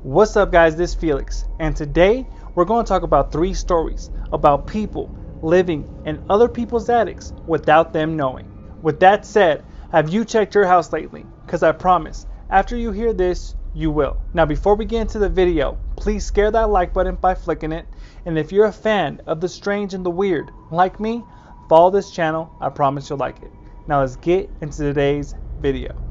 What's up guys, this is Felix, and today we're going to talk about 3 stories about people living in other people's attics without them knowing. With that said, have you checked your house lately? Because I promise, after you hear this, you will. Now before we get into the video, please scare that like button by flicking it, and if you're a fan of the strange and the weird, like me, follow this channel, I promise you'll like it. Now let's get into today's video.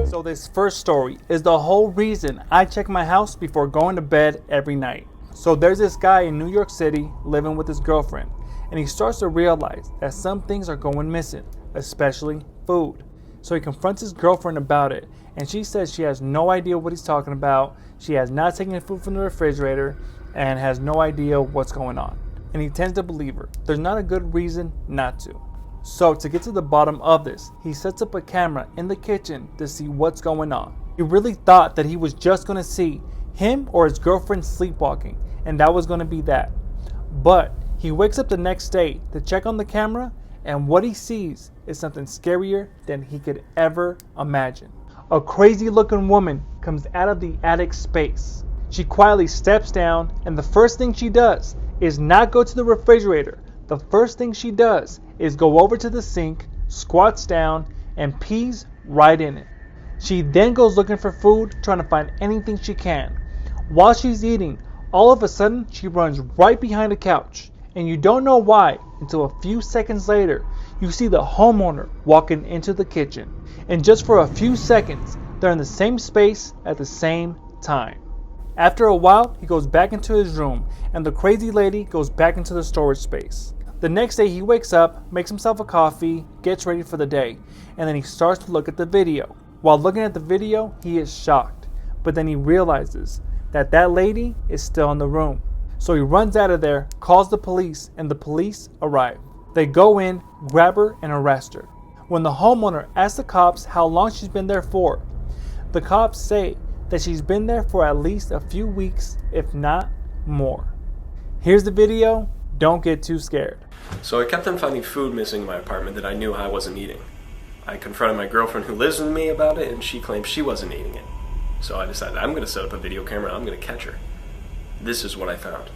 So this first story is the whole reason I check my house before going to bed every night. So there's this guy in New York City living with his girlfriend, and he starts to realize that some things are going missing, especially food. So he confronts his girlfriend about it, and she says she has no idea what he's talking about. She has not taken food from the refrigerator and has no idea what's going on. And he tends to believe her. There's not a good reason not to. So to get to the bottom of this, he sets up a camera in the kitchen to see what's going on. He really thought that he was just going to see him or his girlfriend sleepwalking, and that was going to be that. But he wakes up the next day to check on the camera, and what he sees is something scarier than he could ever imagine. A crazy looking woman comes out of the attic space. She quietly steps down, and the first thing she does is not go to the refrigerator. The first thing she does is go over to the sink, squats down, and pees right in it. She then goes looking for food, trying to find anything she can. While she's eating, all of a sudden she runs right behind a couch, and you don't know why until a few seconds later you see the homeowner walking into the kitchen, and just for a few seconds they're in the same space at the same time. After a while, he goes back into his room, and the crazy lady goes back into the storage space. The next day he wakes up, makes himself a coffee, gets ready for the day, and then he starts to look at the video. While looking at the video, he is shocked, but then he realizes that that lady is still in the room. So he runs out of there, calls the police, and the police arrive. They go in, grab her, and arrest her. When the homeowner asks the cops how long she's been there for, the cops say that she's been there for at least a few weeks, if not more. Here's the video. Don't get too scared. So I kept on finding food missing in my apartment that I knew I wasn't eating. I confronted my girlfriend who lives with me about it, and she claimed she wasn't eating it. So I decided I'm going to set up a video camera, I'm going to catch her. This is what I found.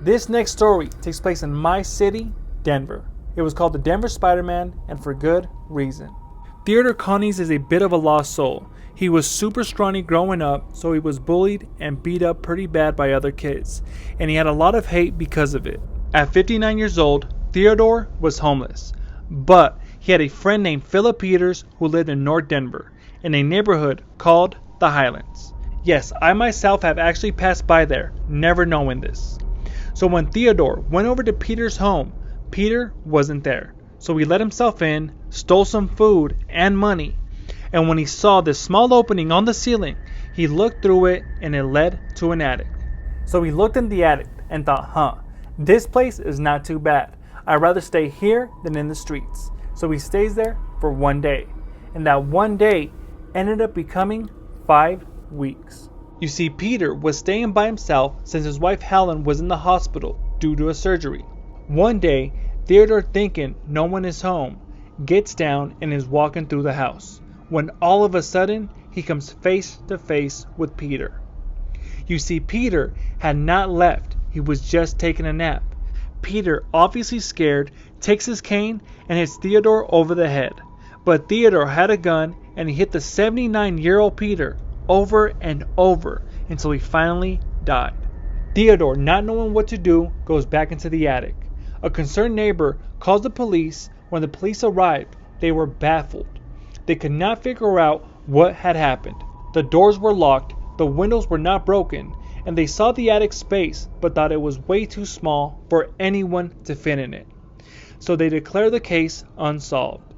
This next story takes place in my city, Denver. It was called the Denver Spiderman, and for good reason. Theodore Connies is a bit of a lost soul. He was super scrawny growing up, so he was bullied and beat up pretty bad by other kids, and he had a lot of hate because of it. At 59 years old, Theodore was homeless, but he had a friend named Philip Peters who lived in North Denver, in a neighborhood called the Highlands. Yes, I myself have actually passed by there, never knowing this. So when Theodore went over to Peter's home, Peter wasn't there. So he let himself in, stole some food and money, and when he saw this small opening on the ceiling, he looked through it and it led to an attic. So he looked in the attic and thought, this place is not too bad. I'd rather stay here than in the streets. So he stays there for 1 day. And that 1 day ended up becoming 5 weeks. You see, Peter was staying by himself since his wife Helen was in the hospital due to a surgery. One day, Theodore, thinking no one is home, gets down and is walking through the house, when all of a sudden he comes face to face with Peter. You see, Peter had not left, he was just taking a nap. Peter, obviously scared, takes his cane and hits Theodore over the head. But Theodore had a gun and he hit the 79-year-old Peter over and over until he finally died. Theodore, not knowing what to do, goes back into the attic. A concerned neighbor calls the police. When the police arrived, they were baffled. They could not figure out what had happened. The doors were locked, the windows were not broken, and they saw the attic space but thought it was way too small for anyone to fit in it. So they declared the case unsolved.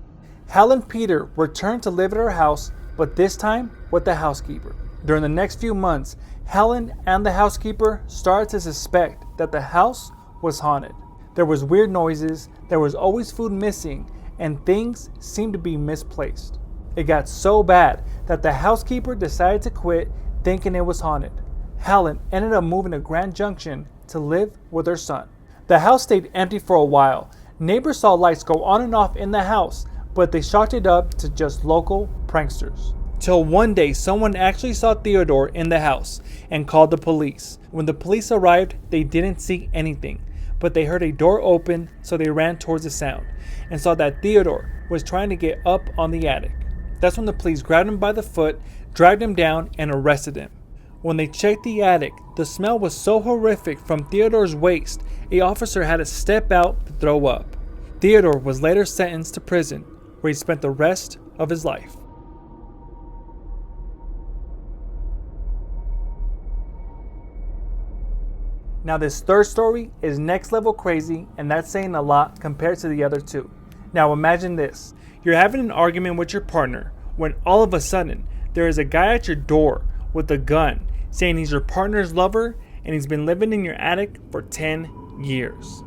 Hal and Peter returned to live at her house, but this time with the housekeeper. During the next few months, Helen and the housekeeper started to suspect that the house was haunted. There was weird noises, there was always food missing, and things seemed to be misplaced. It got so bad that the housekeeper decided to quit, thinking it was haunted. Helen ended up moving to Grand Junction to live with her son. The house stayed empty for a while. Neighbors saw lights go on and off in the house, but they chalked it up to just local pranksters. Till one day someone actually saw Theodore in the house and called the police. When the police arrived, they didn't see anything, but they heard a door open, so they ran towards the sound and saw that Theodore was trying to get up on the attic. That's when the police grabbed him by the foot, dragged him down, and arrested him. When they checked the attic, the smell was so horrific from Theodore's waste, an officer had to step out to throw up. Theodore was later sentenced to prison, where he spent the rest of his life. Now this third story is next level crazy, and that's saying a lot compared to the other two. Now imagine this. You're having an argument with your partner when all of a sudden there is a guy at your door with a gun saying he's your partner's lover and he's been living in your attic for 10 years.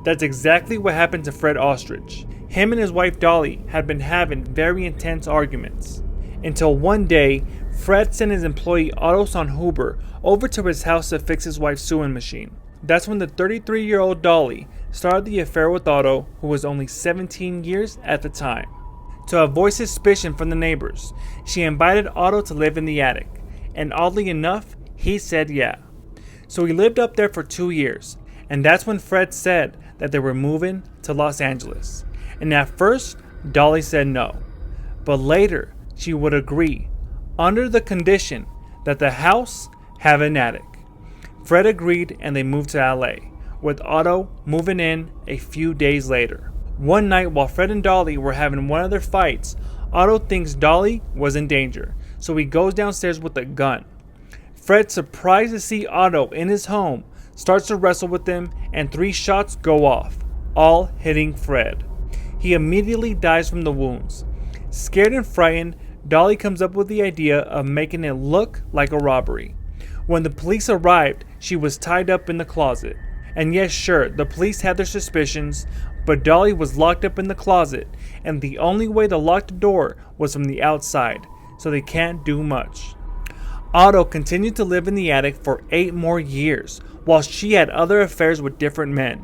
That's exactly what happened to Fred Ostrich. Him and his wife Dolly had been having very intense arguments, until one day Fred sent his employee Otto Sonhuber over to his house to fix his wife's sewing machine. That's when the 33-year-old Dolly started the affair with Otto, who was only 17 years at the time. To avoid suspicion from the neighbors, she invited Otto to live in the attic, and oddly enough, he said yeah. So he lived up there for 2 years, and that's when Fred said that they were moving to Los Angeles. And at first, Dolly said no, but later she would agree under the condition that the house have an attic. Fred agreed and they moved to LA, with Otto moving in a few days later. One night while Fred and Dolly were having one of their fights, Otto thinks Dolly was in danger, so he goes downstairs with a gun. Fred, surprised to see Otto in his home, starts to wrestle with him, and 3 shots go off, all hitting Fred. He immediately dies from the wounds. Scared and frightened, Dolly comes up with the idea of making it look like a robbery. When the police arrived, she was tied up in the closet. And yes, sure, the police had their suspicions, but Dolly was locked up in the closet, and the only way to lock the door was from the outside, so they can't do much. Otto continued to live in the attic for 8 more years, while she had other affairs with different men.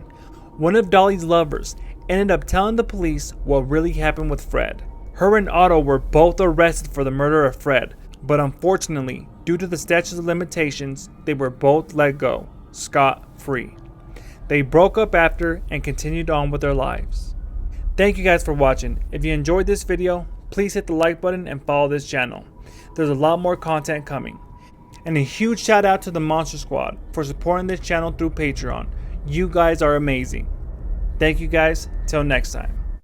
One of Dolly's lovers ended up telling the police what really happened with Fred. Her and Otto were both arrested for the murder of Fred, but unfortunately, due to the statute of limitations, they were both let go, scot-free. They broke up after and continued on with their lives. Thank you guys for watching. If you enjoyed this video, please hit the like button and follow this channel. There's a lot more content coming. And a huge shout out to the Monster Squad for supporting this channel through Patreon. You guys are amazing. Thank you guys. Till next time.